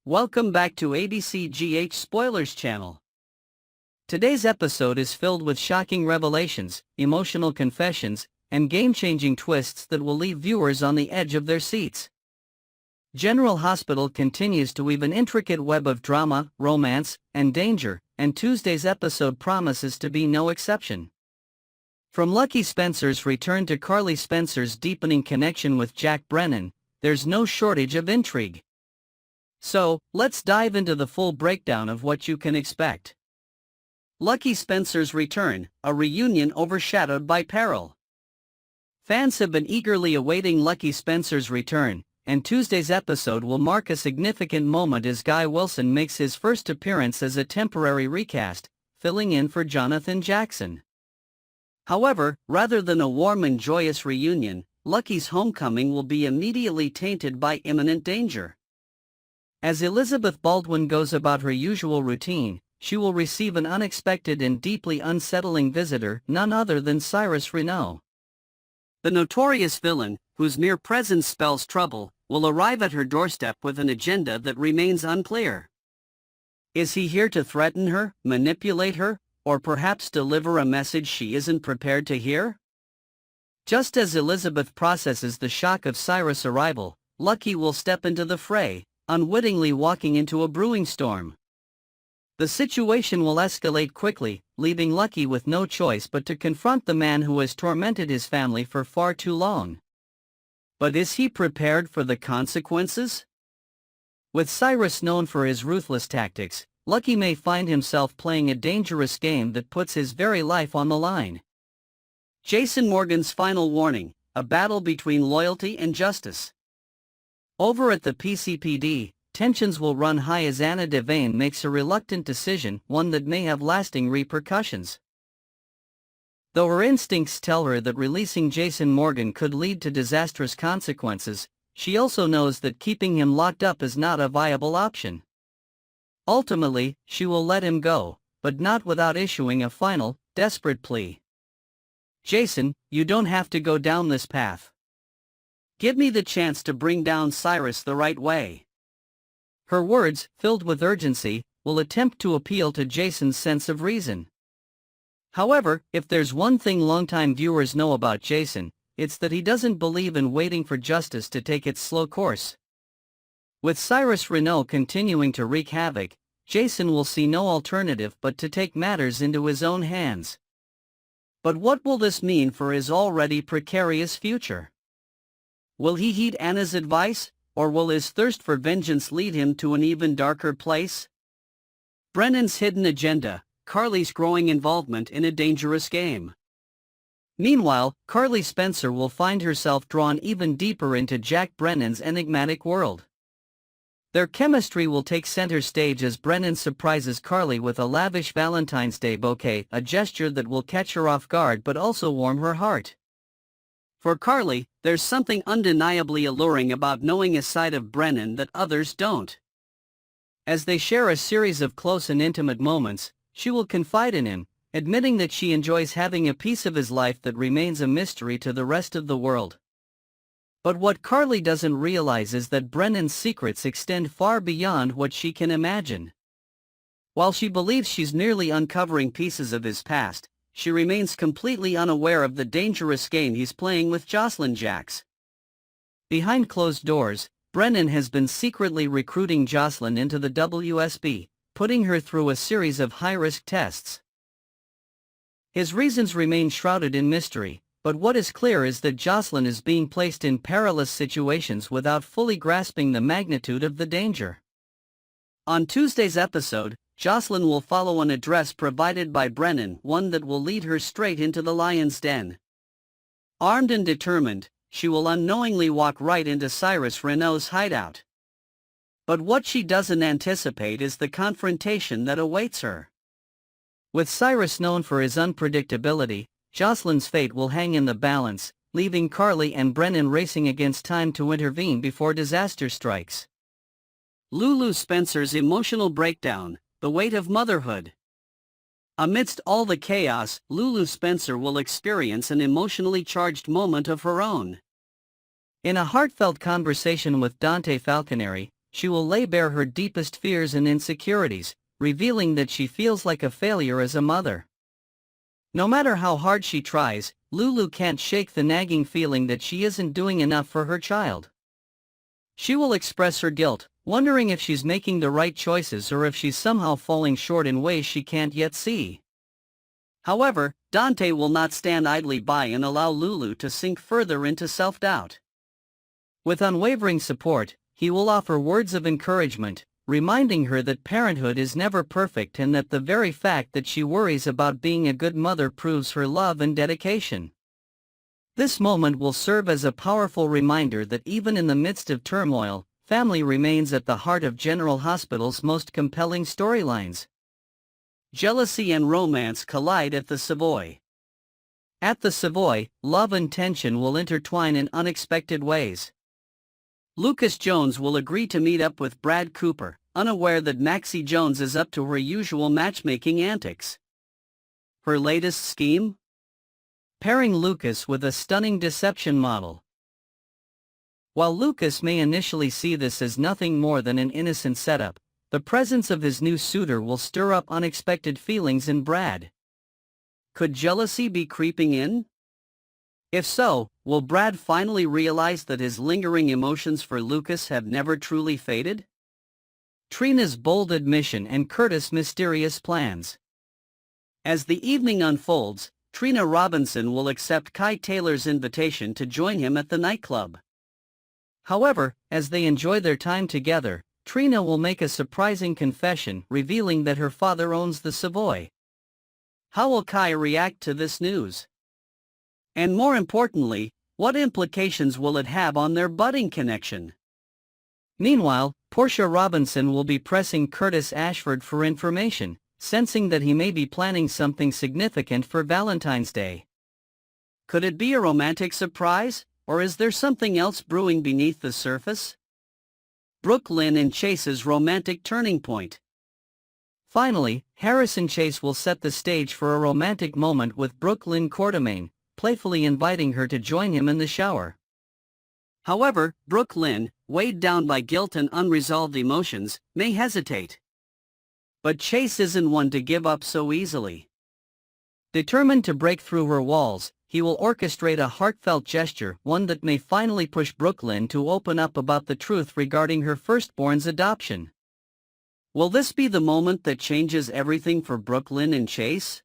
Welcome back to ABCGH Spoilers channel. Today's episode is filled with shocking revelations, emotional confessions, and game-changing twists that will leave viewers on the edge of their seats. General Hospital continues to weave an intricate web of drama, romance, and danger, and Tuesday's episode promises to be no exception. From Lucky Spencer's return to Carly Spencer's deepening connection with Jack Brennan, there's no shortage of intrigue. So, let's dive into the full breakdown of what you can expect. Lucky Spencer's return, a reunion overshadowed by peril. Fans have been eagerly awaiting Lucky Spencer's return, and Tuesday's episode will mark a significant moment as Guy Wilson makes his first appearance as a temporary recast, filling in for Jonathan Jackson. However, rather than a warm and joyous reunion, Lucky's homecoming will be immediately tainted by imminent danger. As Elizabeth Baldwin goes about her usual routine, she will receive an unexpected and deeply unsettling visitor, none other than Cyrus Renaud. The notorious villain, whose mere presence spells trouble, will arrive at her doorstep with an agenda that remains unclear. Is he here to threaten her, manipulate her, or perhaps deliver a message she isn't prepared to hear? Just as Elizabeth processes the shock of Cyrus' arrival, Lucky will step into the fray, unwittingly walking into a brewing storm. The situation will escalate quickly, leaving Lucky with no choice but to confront the man who has tormented his family for far too long. But is he prepared for the consequences? With Cyrus known for his ruthless tactics, Lucky may find himself playing a dangerous game that puts his very life on the line. Jason Morgan's final warning, a battle between loyalty and justice. Over at the PCPD, tensions will run high as Anna Devane makes a reluctant decision, one that may have lasting repercussions. Though her instincts tell her that releasing Jason Morgan could lead to disastrous consequences, she also knows that keeping him locked up is not a viable option. Ultimately, she will let him go, but not without issuing a final, desperate plea. Jason, you don't have to go down this path. Give me the chance to bring down Cyrus the right way. Her words, filled with urgency, will attempt to appeal to Jason's sense of reason. However, if there's one thing longtime viewers know about Jason, it's that he doesn't believe in waiting for justice to take its slow course. With Cyrus Renaud continuing to wreak havoc, Jason will see no alternative but to take matters into his own hands. But what will this mean for his already precarious future? Will he heed Anna's advice, or will his thirst for vengeance lead him to an even darker place? Brennan's hidden agenda, Carly's growing involvement in a dangerous game. Meanwhile, Carly Spencer will find herself drawn even deeper into Jack Brennan's enigmatic world. Their chemistry will take center stage as Brennan surprises Carly with a lavish Valentine's Day bouquet, a gesture that will catch her off guard but also warm her heart. For Carly, there's something undeniably alluring about knowing a side of Brennan that others don't. As they share a series of close and intimate moments, she will confide in him, admitting that she enjoys having a piece of his life that remains a mystery to the rest of the world. But what Carly doesn't realize is that Brennan's secrets extend far beyond what she can imagine. While she believes she's nearly uncovering pieces of his past, she remains completely unaware of the dangerous game he's playing with Jocelyn Jacks. Behind closed doors, Brennan has been secretly recruiting Jocelyn into the WSB, putting her through a series of high-risk tests. His reasons remain shrouded in mystery, but what is clear is that Jocelyn is being placed in perilous situations without fully grasping the magnitude of the danger. On Tuesday's episode, Jocelyn will follow an address provided by Brennan, one that will lead her straight into the lion's den. Armed and determined, she will unknowingly walk right into Cyrus Renaud's hideout. But what she doesn't anticipate is the confrontation that awaits her. With Cyrus known for his unpredictability, Jocelyn's fate will hang in the balance, leaving Carly and Brennan racing against time to intervene before disaster strikes. Lulu Spencer's emotional breakdown, the weight of motherhood. Amidst all the chaos, Lulu Spencer will experience an emotionally charged moment of her own. In a heartfelt conversation with Dante Falconeri, she will lay bare her deepest fears and insecurities, revealing that she feels like a failure as a mother. No matter how hard she tries, Lulu can't shake the nagging feeling that she isn't doing enough for her child. She will express her guilt, wondering if she's making the right choices or if she's somehow falling short in ways she can't yet see. However, Dante will not stand idly by and allow Lulu to sink further into self-doubt. With unwavering support, he will offer words of encouragement, reminding her that parenthood is never perfect and that the very fact that she worries about being a good mother proves her love and dedication. This moment will serve as a powerful reminder that even in the midst of turmoil, family remains at the heart of General Hospital's most compelling storylines. Jealousy and romance collide at the Savoy. At the Savoy, love and tension will intertwine in unexpected ways. Lucas Jones will agree to meet up with Brad Cooper, unaware that Maxie Jones is up to her usual matchmaking antics. Her latest scheme? Pairing Lucas with a stunning deception model. While Lucas may initially see this as nothing more than an innocent setup, the presence of his new suitor will stir up unexpected feelings in Brad. Could jealousy be creeping in? If so, will Brad finally realize that his lingering emotions for Lucas have never truly faded? Trina's bold admission and Curtis' mysterious plans. As the evening unfolds, Trina Robinson will accept Kai Taylor's invitation to join him at the nightclub. However, as they enjoy their time together, Trina will make a surprising confession, revealing that her father owns the Savoy. How will Kai react to this news? And more importantly, what implications will it have on their budding connection? Meanwhile, Portia Robinson will be pressing Curtis Ashford for information, sensing that he may be planning something significant for Valentine's Day. Could it be a romantic surprise, or is there something else brewing beneath the surface? Brooke Lynn and Chase's romantic turning point. Finally, Harrison Chase will set the stage for a romantic moment with Brooke Lynn Quartermaine, playfully inviting her to join him in the shower. However, Brooke Lynn, weighed down by guilt and unresolved emotions, may hesitate. But Chase isn't one to give up so easily. Determined to break through her walls, he will orchestrate a heartfelt gesture, one that may finally push Brooke Lynn to open up about the truth regarding her firstborn's adoption. Will this be the moment that changes everything for Brooke Lynn and Chase?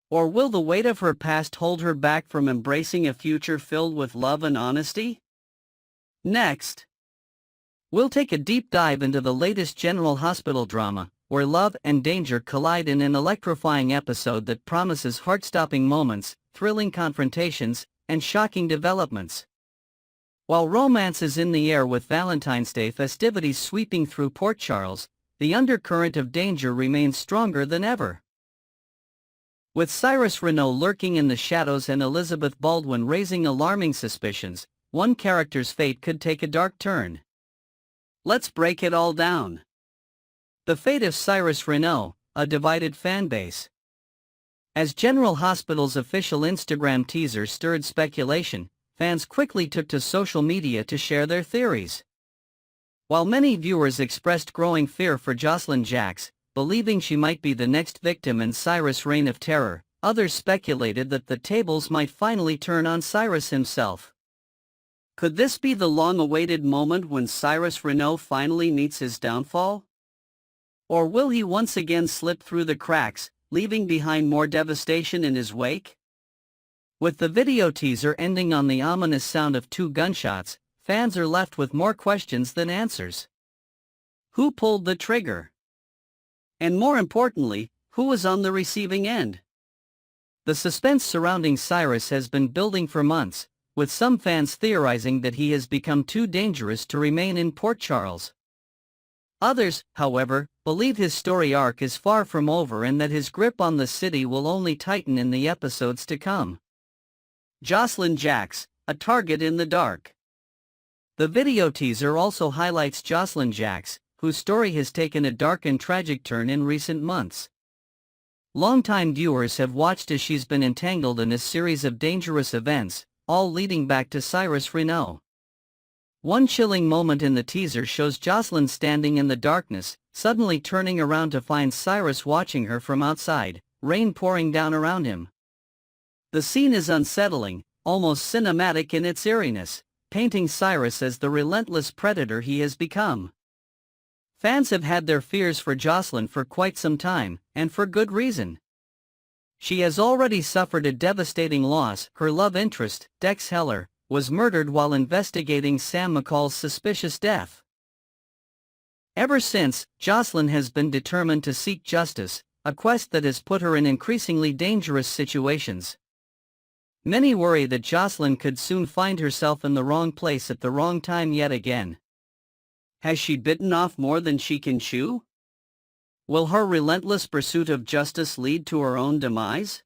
Or will the weight of her past hold her back from embracing a future filled with love and honesty? Next, we'll take a deep dive into the latest General Hospital drama, where love and danger collide in an electrifying episode that promises heart-stopping moments, thrilling confrontations, and shocking developments. While romance is in the air with Valentine's Day festivities sweeping through Port Charles, the undercurrent of danger remains stronger than ever. With Cyrus Renault lurking in the shadows and Elizabeth Baldwin raising alarming suspicions, one character's fate could take a dark turn. Let's break it all down. The fate of Cyrus Renault, a divided fanbase. As General Hospital's official Instagram teaser stirred speculation, fans quickly took to social media to share their theories. While many viewers expressed growing fear for Jocelyn Jacks, believing she might be the next victim in Cyrus' reign of terror, others speculated that the tables might finally turn on Cyrus himself. Could this be the long-awaited moment when Cyrus Renault finally meets his downfall? Or will he once again slip through the cracks, leaving behind more devastation in his wake? With the video teaser ending on the ominous sound of 2 gunshots, fans are left with more questions than answers. Who pulled the trigger? And more importantly, who was on the receiving end? The suspense surrounding Cyrus has been building for months, with some fans theorizing that he has become too dangerous to remain in Port Charles. Others, however, believe his story arc is far from over and that his grip on the city will only tighten in the episodes to come. Jocelyn Jacks, a target in the dark. The video teaser also highlights Jocelyn Jacks, whose story has taken a dark and tragic turn in recent months. Longtime viewers have watched as she's been entangled in a series of dangerous events, all leading back to Cyrus Renault. One chilling moment in the teaser shows Jocelyn standing in the darkness, suddenly turning around to find Cyrus watching her from outside, rain pouring down around him. The scene is unsettling, almost cinematic in its eeriness, painting Cyrus as the relentless predator he has become. Fans have had their fears for Jocelyn for quite some time, and for good reason. She has already suffered a devastating loss. Her love interest, Dex Heller, was murdered while investigating Sam McCall's suspicious death. Ever since, Jocelyn has been determined to seek justice, a quest that has put her in increasingly dangerous situations. Many worry that Jocelyn could soon find herself in the wrong place at the wrong time yet again. Has she bitten off more than she can chew? Will her relentless pursuit of justice lead to her own demise?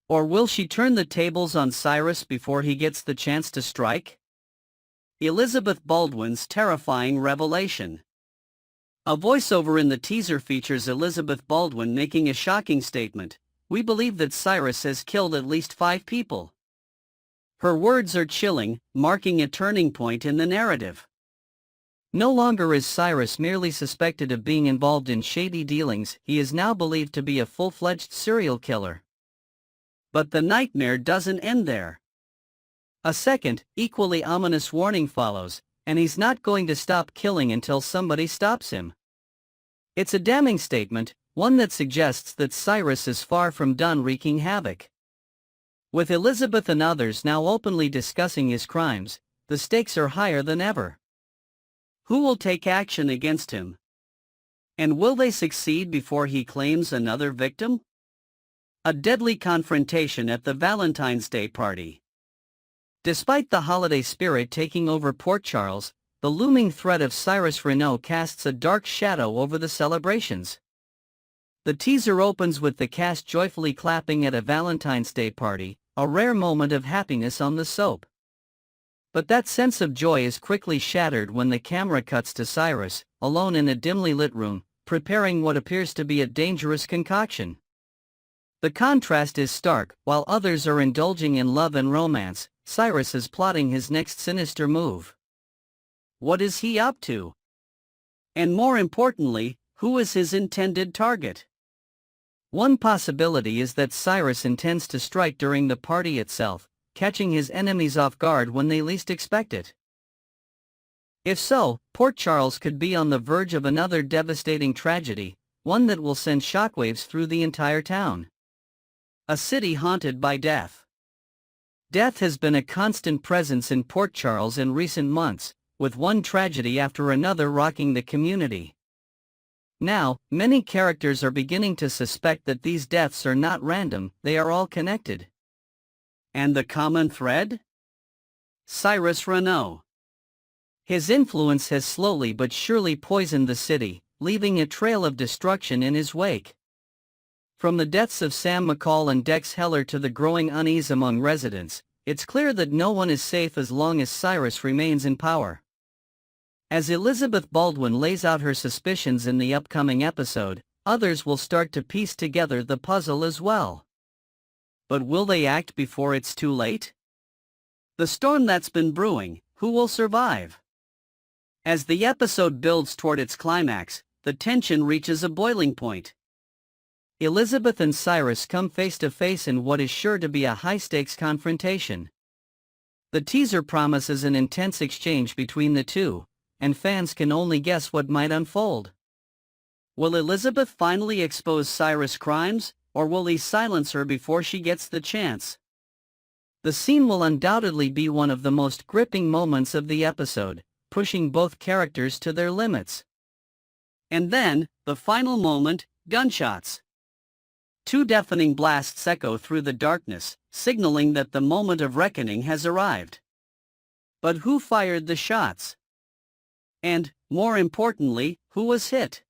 Or will she turn the tables on Cyrus before he gets the chance to strike? Elizabeth Baldwin's terrifying revelation. A voiceover in the teaser features Elizabeth Baldwin making a shocking statement: "We believe that Cyrus has killed at least 5 people." Her words are chilling, marking a turning point in the narrative. No longer is Cyrus merely suspected of being involved in shady dealings, he is now believed to be a full-fledged serial killer. But the nightmare doesn't end there. A second, equally ominous warning follows, and he's not going to stop killing until somebody stops him. It's a damning statement, one that suggests that Cyrus is far from done wreaking havoc. With Elizabeth and others now openly discussing his crimes, the stakes are higher than ever. Who will take action against him? And will they succeed before he claims another victim? A deadly confrontation at the Valentine's Day party. Despite the holiday spirit taking over Port Charles, the looming threat of Cyrus Renault casts a dark shadow over the celebrations. The teaser opens with the cast joyfully clapping at a Valentine's Day party, a rare moment of happiness on the soap. But that sense of joy is quickly shattered when the camera cuts to Cyrus, alone in a dimly lit room, preparing what appears to be a dangerous concoction. The contrast is stark. While others are indulging in love and romance, Cyrus is plotting his next sinister move. What is he up to? And more importantly, who is his intended target? One possibility is that Cyrus intends to strike during the party itself, catching his enemies off guard when they least expect it. If so, Port Charles could be on the verge of another devastating tragedy, one that will send shockwaves through the entire town. A city haunted by death. Death has been a constant presence in Port Charles in recent months, with one tragedy after another rocking the community. Now, many characters are beginning to suspect that these deaths are not random, they are all connected. And the common thread? Cyrus Renault. His influence has slowly but surely poisoned the city, leaving a trail of destruction in his wake. From the deaths of Sam McCall and Dex Heller to the growing unease among residents, it's clear that no one is safe as long as Cyrus remains in power. As Elizabeth Baldwin lays out her suspicions in the upcoming episode, others will start to piece together the puzzle as well. But will they act before it's too late? The storm that's been brewing, who will survive? As the episode builds toward its climax, the tension reaches a boiling point. Elizabeth and Cyrus come face to face in what is sure to be a high-stakes confrontation. The teaser promises an intense exchange between the two, and fans can only guess what might unfold. Will Elizabeth finally expose Cyrus' crimes, or will he silence her before she gets the chance? The scene will undoubtedly be one of the most gripping moments of the episode, pushing both characters to their limits. And then, the final moment, gunshots. 2 deafening blasts echo through the darkness, signaling that the moment of reckoning has arrived. But who fired the shots? And, more importantly, who was hit?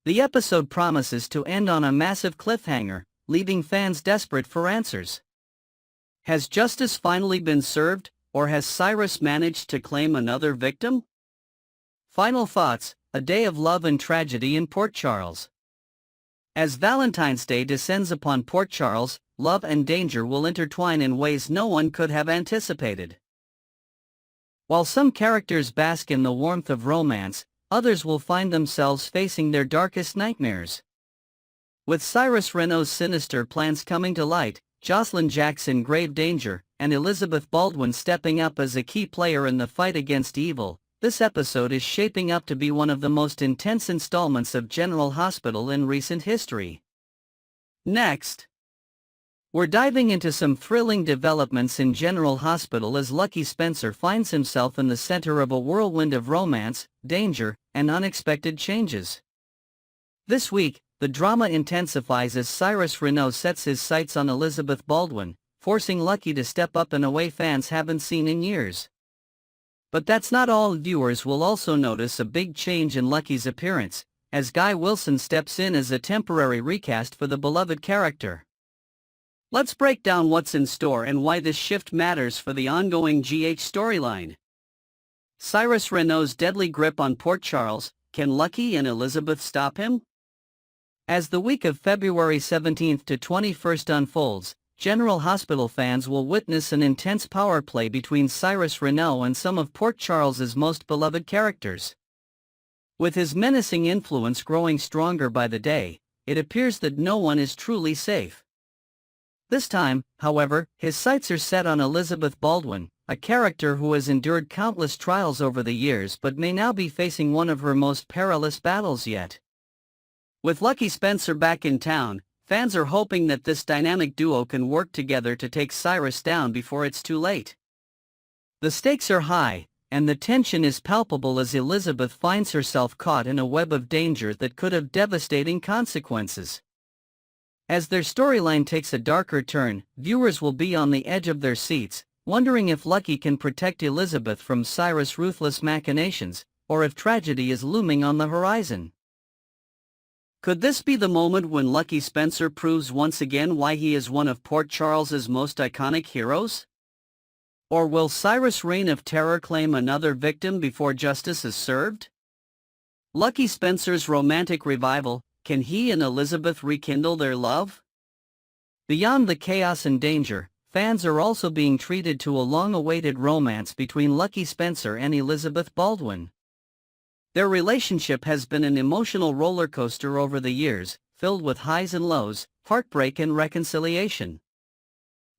The episode promises to end on a massive cliffhanger, leaving fans desperate for answers. Has justice finally been served, or has Cyrus managed to claim another victim? Final thoughts: a day of love and tragedy in Port Charles. As Valentine's Day descends upon Port Charles, love and danger will intertwine in ways no one could have anticipated. While some characters bask in the warmth of romance, others will find themselves facing their darkest nightmares. With Cyrus Renault's sinister plans coming to light, Jocelyn Jack's in grave danger, and Elizabeth Baldwin stepping up as a key player in the fight against evil, this episode is shaping up to be one of the most intense installments of General Hospital in recent history. Next, we're diving into some thrilling developments in General Hospital as Lucky Spencer finds himself in the center of a whirlwind of romance, danger, and unexpected changes. This week, the drama intensifies as Cyrus Renault sets his sights on Elizabeth Baldwin, forcing Lucky to step up in a way fans haven't seen in years. But that's not all. Viewers will also notice a big change in Lucky's appearance, as Guy Wilson steps in as a temporary recast for the beloved character. Let's break down what's in store and why this shift matters for the ongoing GH storyline. Cyrus Renault's deadly grip on Port Charles, can Lucky and Elizabeth stop him? As the week of February 17th to 21st unfolds, General Hospital fans will witness an intense power play between Cyrus Renault and some of Port Charles's most beloved characters. With his menacing influence growing stronger by the day, it appears that no one is truly safe. This time, however, his sights are set on Elizabeth Baldwin, a character who has endured countless trials over the years but may now be facing one of her most perilous battles yet. With Lucky Spencer back in town, fans are hoping that this dynamic duo can work together to take Cyrus down before it's too late. The stakes are high, and the tension is palpable as Elizabeth finds herself caught in a web of danger that could have devastating consequences. As their storyline takes a darker turn, viewers will be on the edge of their seats, wondering if Lucky can protect Elizabeth from Cyrus' ruthless machinations, or if tragedy is looming on the horizon. Could this be the moment when Lucky Spencer proves once again why he is one of Port Charles's most iconic heroes? Or will Cyrus' reign of terror claim another victim before justice is served? Lucky Spencer's romantic revival, can he and Elizabeth rekindle their love? Beyond the chaos and danger, fans are also being treated to a long-awaited romance between Lucky Spencer and Elizabeth Baldwin. Their relationship has been an emotional roller coaster over the years, filled with highs and lows, heartbreak and reconciliation.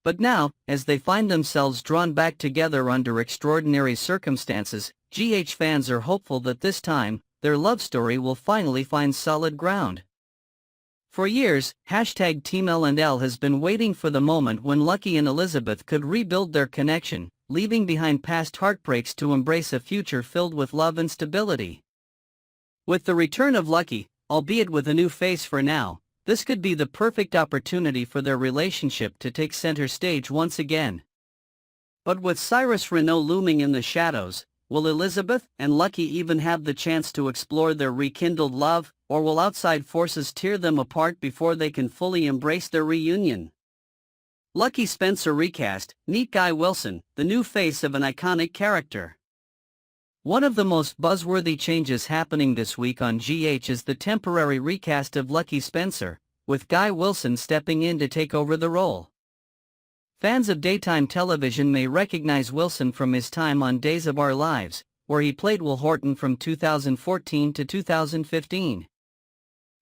But now, as they find themselves drawn back together under extraordinary circumstances, GH fans are hopeful that this time, their love story will finally find solid ground. For years, #TeamL&L has been waiting for the moment when Lucky and Elizabeth could rebuild their connection, leaving behind past heartbreaks to embrace a future filled with love and stability. With the return of Lucky, albeit with a new face for now, this could be the perfect opportunity for their relationship to take center stage once again. But with Cyrus Renault looming in the shadows, will Elizabeth and Lucky even have the chance to explore their rekindled love, or will outside forces tear them apart before they can fully embrace their reunion? Lucky Spencer recast, meet Guy Wilson, the new face of an iconic character. One of the most buzzworthy changes happening this week on GH is the temporary recast of Lucky Spencer, with Guy Wilson stepping in to take over the role. Fans of daytime television may recognize Wilson from his time on Days of Our Lives, where he played Will Horton from 2014 to 2015.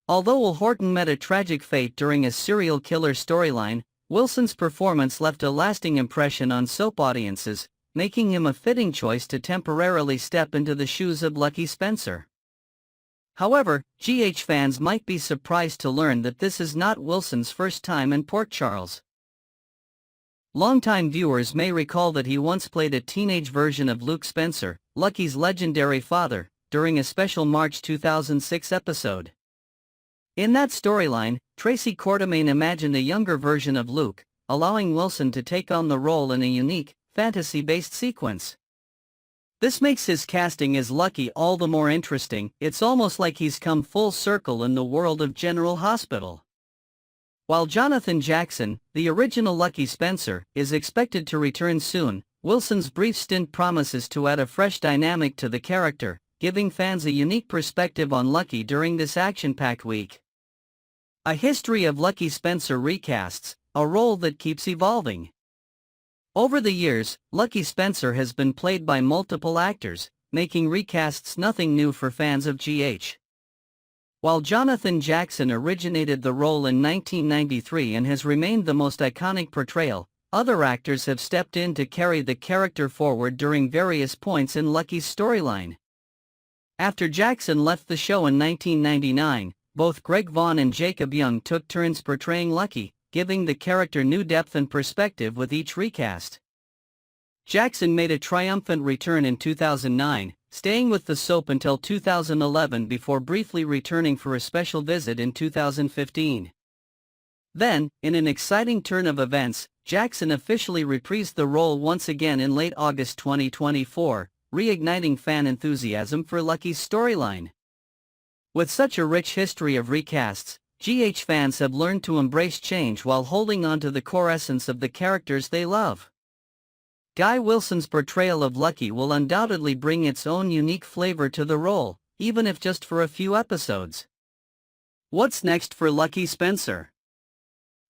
Although Will Horton met a tragic fate during a serial killer storyline, Wilson's performance left a lasting impression on soap audiences, making him a fitting choice to temporarily step into the shoes of Lucky Spencer. However, GH fans might be surprised to learn that this is not Wilson's first time in Port Charles. Longtime viewers may recall that he once played a teenage version of Luke Spencer, Lucky's legendary father, during a special March 2006 episode. In that storyline, Tracy Quartermain imagined a younger version of Luke, allowing Wilson to take on the role in a unique, fantasy-based sequence. This makes his casting as Lucky all the more interesting. It's almost like he's come full circle in the world of General Hospital. While Jonathan Jackson, the original Lucky Spencer, is expected to return soon, Wilson's brief stint promises to add a fresh dynamic to the character, giving fans a unique perspective on Lucky during this action-packed week. A history of Lucky Spencer recasts, a role that keeps evolving. Over the years, Lucky Spencer has been played by multiple actors, making recasts nothing new for fans of GH. While Jonathan Jackson originated the role in 1993 and has remained the most iconic portrayal, other actors have stepped in to carry the character forward during various points in Lucky's storyline. After Jackson left the show in 1999, both Greg Vaughn and Jacob Young took turns portraying Lucky, giving the character new depth and perspective with each recast. Jackson made a triumphant return in 2009, staying with the soap until 2011 before briefly returning for a special visit in 2015. Then, in an exciting turn of events, Jackson officially reprised the role once again in late August 2024, reigniting fan enthusiasm for Lucky's storyline. With such a rich history of recasts, GH fans have learned to embrace change while holding on to the core essence of the characters they love. Guy Wilson's portrayal of Lucky will undoubtedly bring its own unique flavor to the role, even if just for a few episodes. What's next for Lucky Spencer?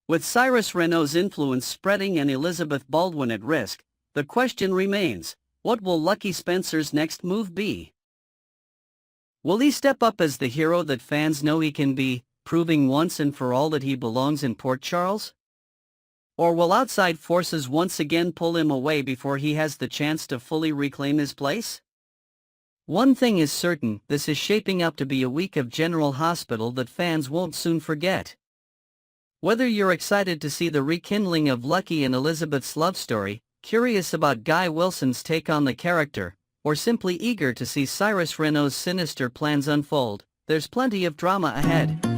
With Cyrus Renaud's influence spreading and Elizabeth Baldwin at risk, the question remains, what will Lucky Spencer's next move be? Will he step up as the hero that fans know he can be, proving once and for all that he belongs in Port Charles? Or will outside forces once again pull him away before he has the chance to fully reclaim his place? One thing is certain, this is shaping up to be a week of General Hospitал that fans won't soon forget. Whether you're excited to see the rekindling of Lucky and Elizabeth's love story, curious about Guy Wilson's take on the character, or simply eager to see Cyrus Renaud's sinister plans unfold, there's plenty of drama ahead.